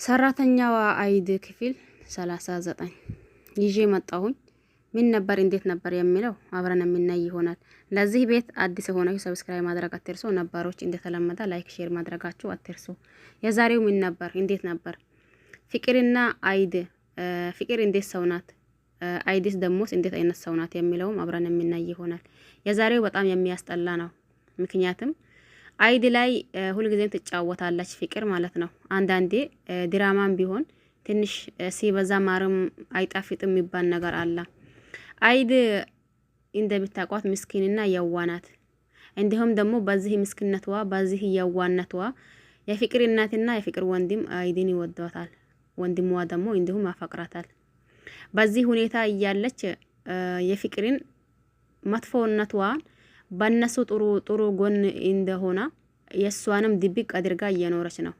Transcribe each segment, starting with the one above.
ሰራተኛዋ አይድ ክፍል 39 ይዤ መጣሁኝ። ምን ነበር እንዴት ነበር የሚለው አብረን የምናይ ይሆናል። ለዚህ ቤት አዲስ የሆናችሁ ሰብስክራይብ ማድረግ አትርሱ። ነባሮች እንደተለመደ ላይክ ሼር ማድረጋችሁ አትርሱ። የዛሬው ምን ነበር እንዴት ነበር? ፍቅርና አይድ ፍቅር እንዴት ሰው ናት? አይድስ ደሞስ እንዴት አይነት ሰው ናት የሚለውም አብረን የምናይ ይሆናል። የዛሬው በጣም የሚያስጠላ ነው። ምክንያቱም አይድ ላይ ሁልጊዜም ትጫወታለች ፍቅር ማለት ነው። አንዳንዴ ድራማም ቢሆን ትንሽ ሲበዛ ማርም አይጣፍጥም የሚባል ነገር አለ። አይድ እንደምታውቋት ምስኪንና የዋናት እንዲሁም ደግሞ በዚህ ምስኪንነቷ በዚህ የዋነቷ የፍቅር እናትና የፍቅር ወንድም አይድን ይወዷታል። ወንድሟ ደግሞ እንዲሁም ያፈቅራታል። በዚህ ሁኔታ እያለች የፍቅርን መጥፎነቷን በእነሱ ጥሩ ጎን እንደሆነ የሷንም ድብቅ አድርጋ እየኖረች ነው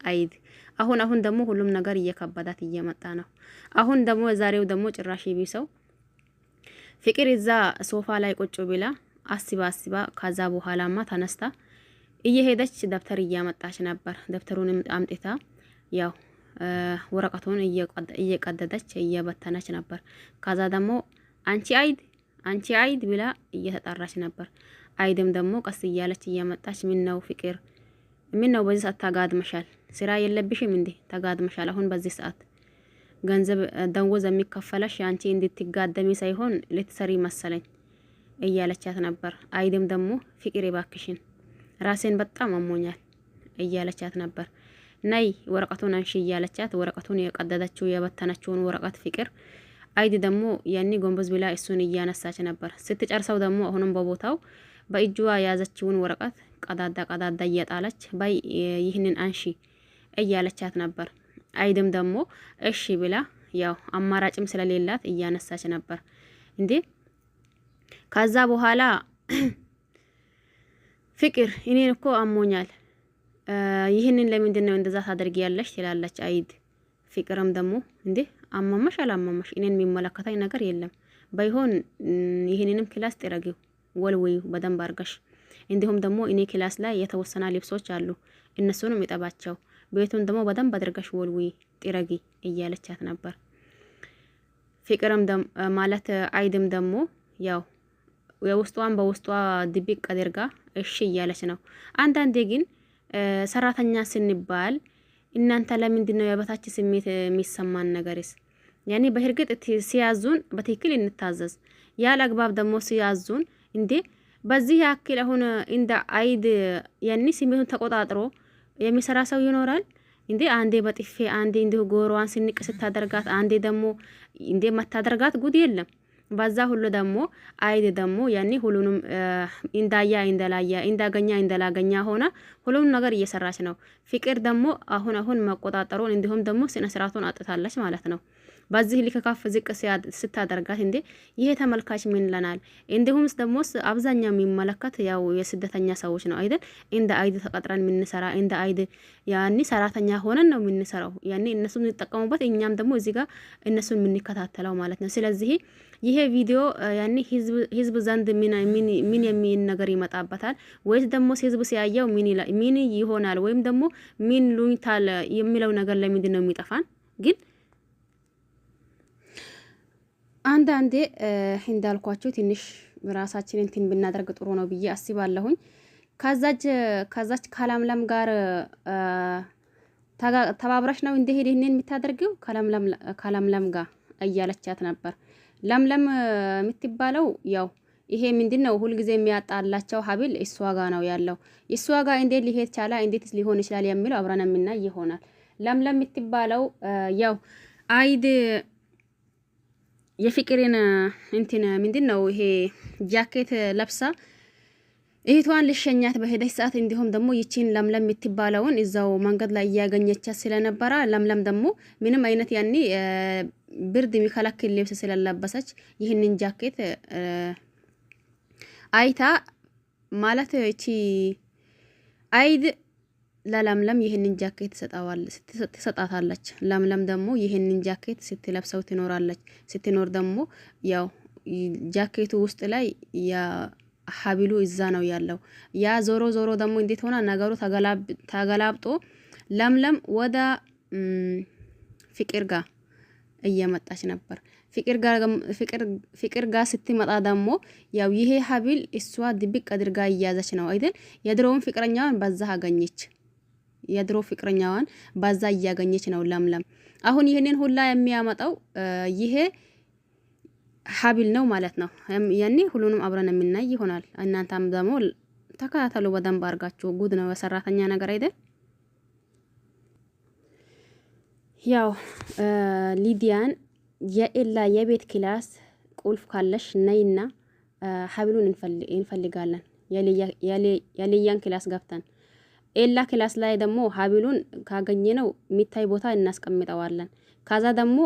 አይድ። አሁን ደግሞ ሁሉም ነገር እየከበዳት እየመጣ ነው። አሁን ደግሞ ዛሬው ደግሞ ጭራሽ ቢሰው ፍቅር እዛ ሶፋ ላይ ቁጭ ብላ አስባ ከዛ በኋላማ ተነስታ እየሄደች ደብተር እያመጣች ነበር። ደብተሩንም አምጥታ ያው ወረቀቱን እየቀደደች እየበተነች ነበር። ከዛ ደግሞ አንቺ አይድ ብላ እየተጣራች ነበር። አይድም ደግሞ ቀስ እያለች እየመጣች ነው ፍቅር ነው በዚህ ሰዓት ተጋድመሻል፣ ስራ የለብሽም እንዴ ተጋድመሻል። አሁን በዚህ ሰዓት ገንዘብ ደንወዝ የሚከፈለሽ አንቺ እንድትጋደሚ ሳይሆን ልትሰሪ መሰለኝ እያለቻት ነበር። አይድም ደግሞ ፍቅር ይባክሽን ራሴን በጣም አሞኛል እያለቻት ነበር። ነይ ወረቀቱን አንሺ እያለቻት ወረቀቱን የቀደደችው የበተነችውን ወረቀት ፍቅር አይድ ደግሞ ያኒ ጎንበዝ ብላ እሱን እያነሳች ነበር። ስትጨርሰው ደግሞ አሁንም በቦታው በእጇ የያዘችውን ወረቀት ቀዳዳ እየጣለች ባይ ይህንን አንሺ እያለቻት ነበር። አይድም ደግሞ እሺ ብላ ያው አማራጭም ስለሌላት እያነሳች ነበር እንዴ። ከዛ በኋላ ፍቅር እኔን እኮ አሞኛል ይህንን ለምንድን ነው እንደዛ ታደርጊያለሽ ትላለች አይድ። ፍቅርም ደግሞ እንዴ አማማሽ አላማማሽ እኔን የሚመለከታኝ ነገር የለም፣ ባይሆን ይህንንም ክላስ ጥረጊው ወልወዩ በደንብ አርጋሽ፣ እንዲሁም ደግሞ እኔ ክላስ ላይ የተወሰነ ልብሶች አሉ እነሱንም ይጠባቸው፣ ቤቱን ደግሞ በደንብ አድርጋሽ ወልወይ ጥረጊ እያለቻት ነበር። ፍቅርም ማለት አይድም ደግሞ ያው የውስጧን በውስጧ ድብቅ አድርጋ እሺ እያለች ነው። አንዳንዴ ግን ሰራተኛ ስንባል እናንተ ለምንድን ነው የበታች ስሜት የሚሰማን ነገርስ? ያኔ በእርግጥ ሲያዙን በትክክል እንታዘዝ፣ ያለ አግባብ ደግሞ ሲያዙን እንዴ በዚህ ያክል አሁን እንደ አይድ ያኔ ስሜቱን ተቆጣጥሮ የሚሰራ ሰው ይኖራል እንዴ? አንዴ በጥፌ አንዴ እንዲሁ ጎሮዋን ስንቅ ስታደርጋት አንዴ ደግሞ እንዴ መታደርጋት ጉድ የለም። በዛ ሁሉ ደግሞ አይድ ደግሞ ያኔ ሁሉንም እንዳያ እንደላያ እንዳገኛ እንደላገኛ ሆና ሁሉንም ነገር እየሰራች ነው። ፍቅር ደግሞ አሁን መቆጣጠሩን እንዲሁም ደግሞ ስነ ስርዓቱን አጥታለች ማለት ነው። በዚህ ልክ ከፍ ዝቅ ስታደርጋት እንዴ ይሄ ተመልካች ምን ለናል? እንዲሁም ደግሞ አብዛኛው የሚመለከት ያው የስደተኛ ሰዎች ነው አይደል? እንደ አይድ ተቀጥረን የምንሰራ እንደ አይድ ያኔ ሰራተኛ ሆነን ነው የምንሰራው። ያኔ እነሱ የሚጠቀሙበት እኛም ደግሞ እዚህ ጋር እነሱን የምንከታተለው ማለት ነው። ስለዚህ ይሄ ቪዲዮ ያኔ ህዝብ ዘንድ ምን የሚል ነገር ይመጣበታል ወይስ ደግሞ ህዝብ ሲያየው ምን ይሆናል ወይም ደግሞ ምን ሉኝታል የሚለው ነገር ለምንድን ነው የሚጠፋን? ግን አንዳንዴ እንዳልኳችሁ ትንሽ ራሳችንን እንትን ብናደርግ ጥሩ ነው ብዬ አስባለሁኝ። ከዛች ከለምለም ጋር ተባብረሽ ነው እንደ ሄድ ይሄንን የምታደርጊው ከለምለም ጋር እያለቻት ነበር። ለምለም የምትባለው ያው ይሄ ምንድነው ሁልጊዜ የሚያጣላቸው ሀብል እሷ ጋር ነው ያለው። እሷ ጋር እንዴት ሊሄድ ቻላ እንዴትስ ሊሆን ይችላል የሚለው አብረን የምናይ ይሆናል። ለምለም የምትባለው ያው አይድ የፍቅርን እንትን ምንድነው ይሄ ጃኬት ለብሳ እህቷን ልሸኛት በሄደች ሰዓት እንዲሁም ደግሞ ይቺን ለምለም የምትባለውን እዛው መንገድ ላይ እያገኘቻት ስለነበረ ለምለም ደግሞ ምንም አይነት ያኔ ብርድ የሚከለክል ልብስ ስለለበሰች ይህንን ጃኬት አይታ ማለት እቺ አይድ ለለምለም ይህንን ጃኬት ትሰጣታለች። ለምለም ደግሞ ይህንን ጃኬት ስትለብሰው ትኖራለች። ስትኖር ደግሞ ያው ጃኬቱ ውስጥ ላይ ሀቢሉ እዛ ነው ያለው። ያ ዞሮ ደግሞ እንዴት ሆና ነገሩ ተገላብጦ ለምለም ወደ ፍቅር ጋር እየመጣች ነበር። ፍቅር ጋር ስትመጣ ደግሞ ያው ይሄ ሀብል እሷ ድብቅ አድርጋ እያዘች ነው አይደል? የድሮውን ፍቅረኛዋን በዛ አገኘች። የድሮ ፍቅረኛዋን በዛ እያገኘች ነው ለምለም። አሁን ይህንን ሁላ የሚያመጣው ይሄ ሀብል ነው ማለት ነው። ያኔ ሁሉንም አብረን የምናይ ይሆናል። እናንተም ደግሞ ተከታተሉ በደንብ አድርጋችሁ። ጉድ ነው የሰራተኛ ነገር አይደል? ያው ሊዲያን የኤላ የቤት ክላስ ቁልፍ ካለሽ ነይና ሀብሉን እንፈልጋለን። የሊያን ክላስ ገብተን ኤላ ክላስ ላይ ደግሞ ሀብሉን ካገኘነው የሚታይ ቦታ እናስቀምጠዋለን። ከዛ ደግሞ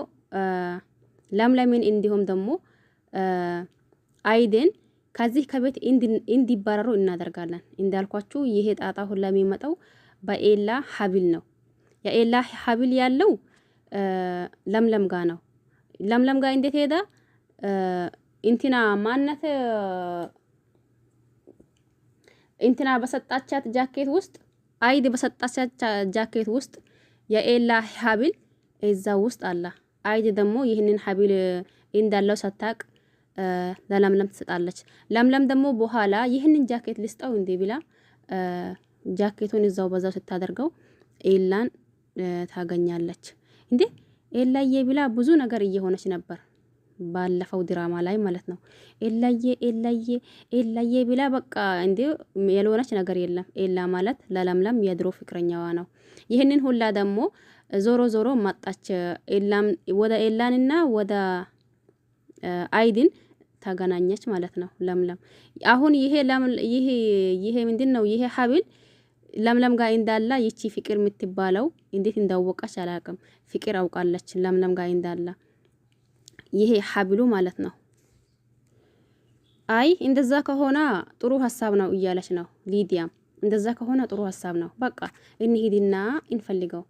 ለምለምን እንዲሁም ደግሞ አይደን ከዚህ ከቤት እንዲባረሩ እናደርጋለን። እንዳልኳችሁ ይሄ ጣጣ ሁላ የሚመጣው በኤላ ሀብል ነው። የኤላ ሀብል ያለው ለምለም ጋ ነው። ለምለም ጋ እንዴት ሄዳ እንትና ማነት እንትና በሰጣቻት ጃኬት ውስጥ አይድ በሰጣቻት ጃኬት ውስጥ የኤላ ሀብል እዛ ውስጥ አለ። አይድ ደግሞ ይህንን ሀብል እንዳለው ሰታቅ ለለምለም ትሰጣለች። ለምለም ደግሞ በኋላ ይህንን ጃኬት ልስጠው እንዴ ብላ ጃኬቱን እዛው በዛው ስታደርገው ኤላን ታገኛለች። እንዴ ኤላዬ ብላ ብዙ ነገር እየሆነች ነበር ባለፈው ድራማ ላይ ማለት ነው። ኤላዬ ብላ በቃ እንዴ ያልሆነች ነገር የለም። ኤላ ማለት ለለምለም የድሮ ፍቅረኛዋ ነው። ይህንን ሁላ ደግሞ ዞሮ መጣች። ኤላም ወደ ኤላንና ወደ አይድን ተገናኘች ማለት ነው ለምለም። አሁን ይሄ ምንድነው? ይሄ ሀብል ለምለም ጋር እንዳላ ይቺ ፍቅር የምትባለው እንዴት እንዳወቀች አላውቅም። ፍቅር አውቃለች ለምለም ጋር እንዳላ ይሄ ሀብሉ ማለት ነው። አይ እንደዛ ከሆነ ጥሩ ሀሳብ ነው እያለች ነው ሊዲያም። እንደዛ ከሆነ ጥሩ ሀሳብ ነው፣ በቃ እንሂድና እንፈልገው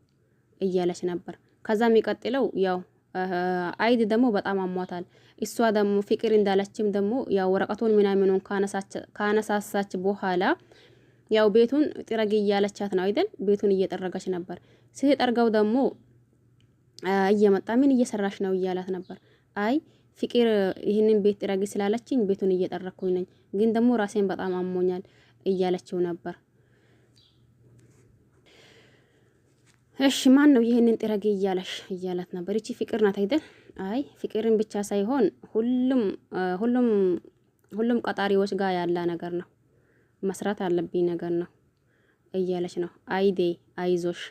እያለች ነበር። ከዛ የሚቀጥለው ያው አይድ ደግሞ በጣም አሟታል። እሷ ደግሞ ፍቅር እንዳለችም ደግሞ ያው ወረቀቱን ምናምኑን ካነሳሳች በኋላ ያው ቤቱን ጥረጊ እያለቻት ነው አይደል? ቤቱን እየጠረገች ነበር። ስትጠርገው ደግሞ እየመጣ ምን እየሰራሽ ነው እያላት ነበር። አይ ፍቅር ይህንን ቤት ጥረጊ ስላለችኝ ቤቱን እየጠረኩኝ ነኝ፣ ግን ደግሞ ራሴን በጣም አሞኛል እያለችው ነበር። እሺ ማን ነው ይሄንን ጥረጊ እያላት ነበር። እቺ ፍቅር ናት አይደል? አይ ፍቅርን ብቻ ሳይሆን ሁሉም ቀጣሪዎች ጋር ያለ ነገር ነው፣ መስራት አለብኝ ነገር ነው እያለች ነው። አይዴ አይዞሽ፣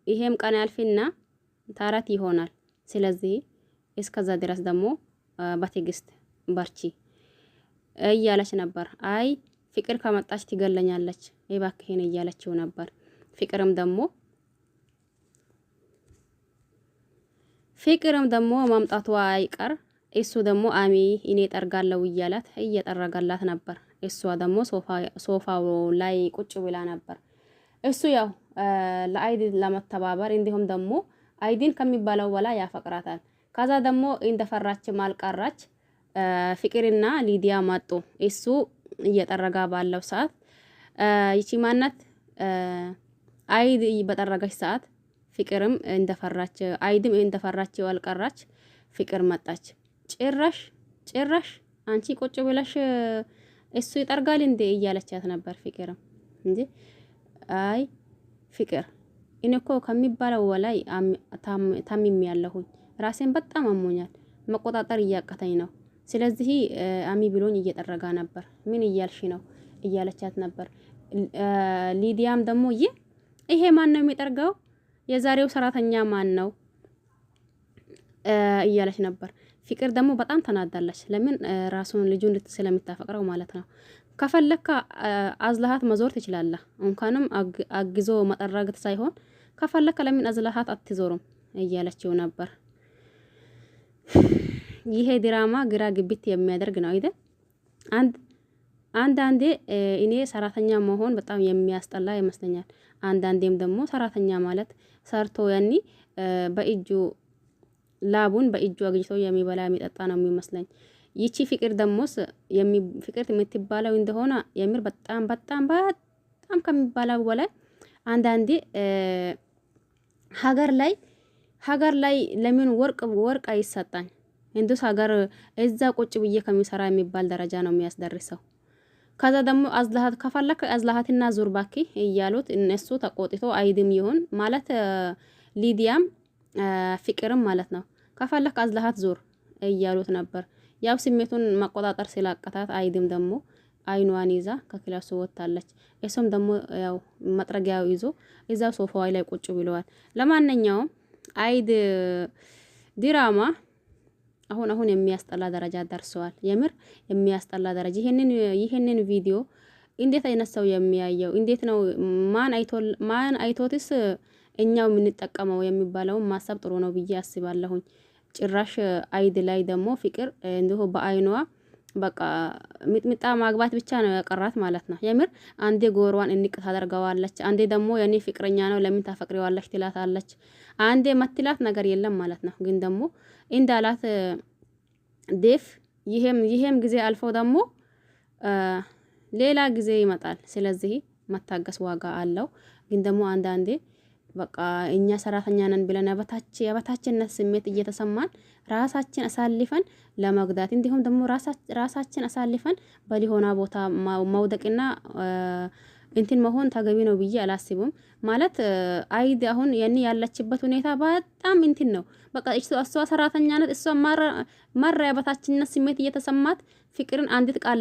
ይሄም ቀን ያልፍና ታራት ይሆናል። ስለዚህ እስከዛ ድረስ ደግሞ በትዕግስት በርቺ እያለች ነበር። አይ ፍቅር ከመጣች ትገለኛለች እባክህን እያለችው ነበር። ፍቅርም ደግሞ ማምጣቷ አይቀር እሱ ደግሞ አሚ እኔ ጠርጋለው እያላት እየጠረጋላት ነበር። እሷ ደግሞ ሶፋው ላይ ቁጭ ብላ ነበር። እሱ ያው ለአይድ ለመተባበር እንዲሁም ደግሞ አይዲን ከሚባለው በላይ ያፈቅራታል። ከዛ ደግሞ እንደፈራች ማልቀራች ፍቅርና ሊዲያ መጡ። እሱ እየጠረጋ ባለው ሰዓት ይቺ ማናት አይድ በጠረገች ሰዓት ፍቅርም እንደፈራች አይድም እንደፈራች አልቀራች። ፍቅር መጣች። ጭራሽ አንቺ ቁጭ ብለሽ እሱ ይጠርጋል እንዴ እያለቻት ነበር። ፍቅርም እንዴ አይ ፍቅር እኔ እኮ ከሚባለው በላይ ታምሜ ያለሁኝ ራሴን በጣም አሞኛል፣ መቆጣጠር እያቀተኝ ነው። ስለዚህ አሚ ብሎኝ እየጠረጋ ነበር። ምን እያልሽ ነው እያለቻት ነበር። ሊዲያም ደግሞ ይሄ ማን ነው የሚጠርገው? የዛሬው ሰራተኛ ማን ነው እያለች ነበር። ፍቅር ደግሞ በጣም ተናዳለች። ለምን ራሱን ልጁን ስለምታፈቅረው ማለት ነው። ከፈለካ አዝለሃት መዞር ትችላለህ። እንኳንም አግዞ መጠራገት ሳይሆን ከፈለካ ለምን አዝለሃት አትዞሩም እያለችው ነበር። ይሄ ድራማ ግራ ግብት የሚያደርግ ነው አይደል? አንዳንዴ እኔ ሰራተኛ መሆን በጣም የሚያስጠላ ይመስለኛል። አንዳንዴም ደግሞ ሰራተኛ ማለት ሰርቶ ያኒ በእጁ ላቡን በእጁ አግኝቶ የሚበላ የሚጠጣ ነው የሚመስለኝ። ይቺ ፍቅር ደሞስ ፍቅር የምትባለው እንደሆነ የምር በጣም ከሚባለው በላይ አንዳንዴ ሀገር ላይ ለምን ወርቅ አይሰጣኝ? እንዱስ ሀገር እዛ ቁጭ ብዬ ከሚሰራ የሚባል ደረጃ ነው የሚያስደርሰው። ከዛ ደግሞ አዝላሃት ከፈለክ አዝላሃትና ዙር ባኪ እያሉት እነሱ ተቆጥቶ አይድም ይሁን ማለት ሊዲያም ፍቅርም ማለት ነው። ከፈለክ አዝላሃት ዙር እያሉት ነበር። ያው ስሜቱን መቆጣጠር ስላቀታት አይድም ደግሞ አይኗን ይዛ ከክላሱ ወጣለች። እሱም ደግሞ ያው መጥረጊያው ይዞ እዛው ሶፋው ላይ ቁጭ ብለዋል። ለማንኛውም አይድ ድራማ አሁን የሚያስጠላ ደረጃ ደርሰዋል። የምር የሚያስጠላ ደረጃ። ይሄንን ቪዲዮ እንዴት አይነት ሰው የሚያየው? እንዴት ነው ማን አይቶትስ እኛው የምንጠቀመው የሚባለው ማሰብ ጥሩ ነው ብዬ አስባለሁኝ። ጭራሽ አይድ ላይ ደግሞ ፍቅር እንዲሁ በአይኗ በቃ ሚጥሚጣ ማግባት ብቻ ነው ያቀራት ማለት ነው። የምር አንዴ ጎሯን እንቅ ታደርገዋለች፣ አንዴ ደግሞ የኔ ፍቅረኛ ነው ለምን ታፈቅሪዋለች ትላታለች። አንዴ መትላት ነገር የለም ማለት ነው። ግን ደግሞ እንዳላት ዴፍ ይሄም ጊዜ አልፎ ደግሞ ሌላ ጊዜ ይመጣል። ስለዚህ መታገስ ዋጋ አለው። ግን ደግሞ አንዳንዴ በቃ እኛ ሰራተኛ ነን ብለን የበታችነት ስሜት እየተሰማን ራሳችን አሳልፈን ለመጉዳት እንዲሁም ደግሞ ራሳችን አሳልፈን በሊሆና ቦታ መውደቅና እንትን መሆን ተገቢ ነው ብዬ አላስብም። ማለት አይድ አሁን ያለችበት ሁኔታ በጣም እንትን ነው። በቃ እሷ ሰራተኛ ናት። እሷ መራ የበታችነት ስሜት እየተሰማት ፍቅርን አንዲት ቃል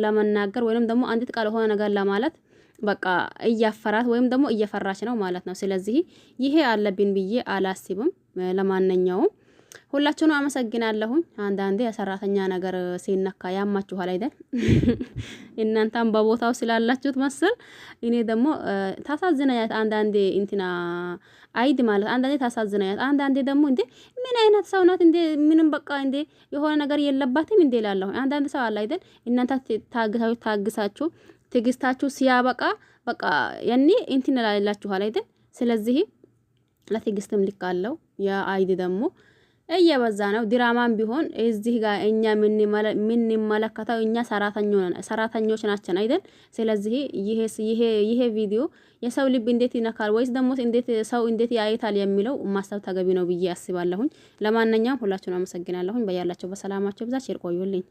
ለመናገር ወይንም ደግሞ አንዲት ቃል ሆነ ነገር ለማለት በቃ እያፈራት ወይም ደግሞ እየፈራች ነው ማለት ነው። ስለዚህ ይሄ አለብን ብዬ አላስብም። ለማንኛውም ሁላችሁንም አመሰግናለሁኝ። አንዳንዴ የሰራተኛ ነገር ሲነካ ያማችኋል አይደል? እናንተም በቦታው ስላላችሁት መሰል እኔ ደግሞ ታሳዝናያት አንዳንዴ እንትና አይድ ማለት አንዳንዴ ታሳዝናያት፣ አንዳንዴ ደግሞ እንዴ ምን አይነት ሰው ናት እንዴ ምንም በቃ እንዴ የሆነ ነገር የለባትም እንዴ እላለሁ። አንዳንድ ሰው አለ አይደል? እናንተ ታግሳችሁ ትግስታችሁ ሲያበቃ በቃ ያኔ እንትን ላላችኋል አይደል? ስለዚህ ለትግስትም ልክ አለው። የአይድ ደግሞ እየበዛ ነው። ድራማም ቢሆን እዚህ ጋር እኛ የምንመለከተው እኛ ሰራተኞች ናችን አይደል? ስለዚህ ይሄ ቪዲዮ የሰው ልብ እንዴት ይነካል ወይስ ደግሞ ሰው እንዴት ያይታል የሚለው ማሰብ ተገቢ ነው ብዬ አስባለሁኝ። ለማንኛውም ሁላችሁንም አመሰግናለሁኝ። በያላችሁ በሰላማችሁ ብዛት ይቆዩልኝ።